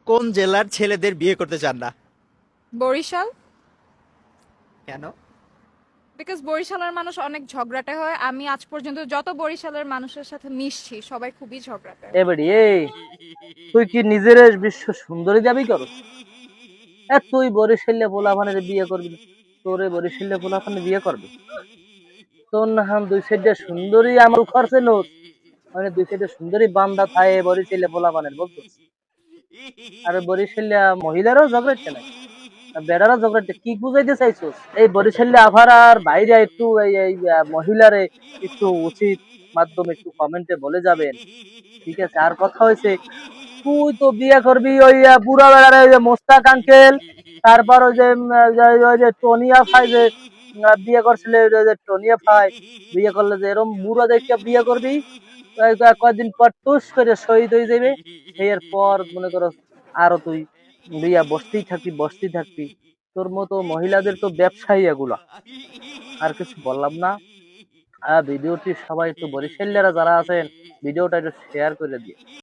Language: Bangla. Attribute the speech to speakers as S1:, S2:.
S1: কোন জেলার ছেলেদের বিয়ে করতে চান না?
S2: বরিশাল।
S1: কেন?
S2: বিকজ বরিশালের মানুষ অনেক ঝগড়াটে হয়। আমি আজ পর্যন্ত যত বরিশালের মানুষের সাথে মিশছি সবাই খুবই ঝগড়াটে।
S3: এবারে এই তুই কি নিজের বিশ্ব সুন্দরী দাবি করস? তুই বরিশালে পোলাপানের বিয়ে করবি না? তোরে বরিশালে পোলাপানের বিয়ে করবে? তোর না হাম দুই সাইডে সুন্দরী আমল খরচে নোস, মানে দুই সাইডে সুন্দরী বান্দা থায়ে বরিশালে পোলাপানের বলতো। আর বরিশালে মহিলারও ঝগড়াচ্ছে না, বেড়ারা ঝগড়াচ্ছে, কি বুঝাইতে চাইছস? এই বরিশালে আভার আর বাইরে একটু এই মহিলারে একটু উচিত মাধ্যমে একটু কমেন্টে বলে যাবেন, ঠিক আছে? আর কথা হয়েছে, তুই তো বিয়ে করবি ওই বুড়া বেড়ার ওই যে মোস্তাক আঙ্কেল, তারপর ওই যে ওই যে টনিয়া ফাই যে বিয়ে করছিল, ওই যে টনিয়া ফাই বিয়ে করলে যে এরকম বুড়া দেখে বিয়ে করবি, কয়েকদিন পর টুস করে শহীদ হয়ে যাবে, এরপর মনে করো আরো তুই বিয়া বসতেই থাকবি। তোর মতো মহিলাদের তো ব্যবসায়ী এগুলা, আর কিছু বললাম না। ভিডিওটি সবাই একটু বরিশালিয়ারা যারা আছেন ভিডিওটা একটু শেয়ার করে দিয়ে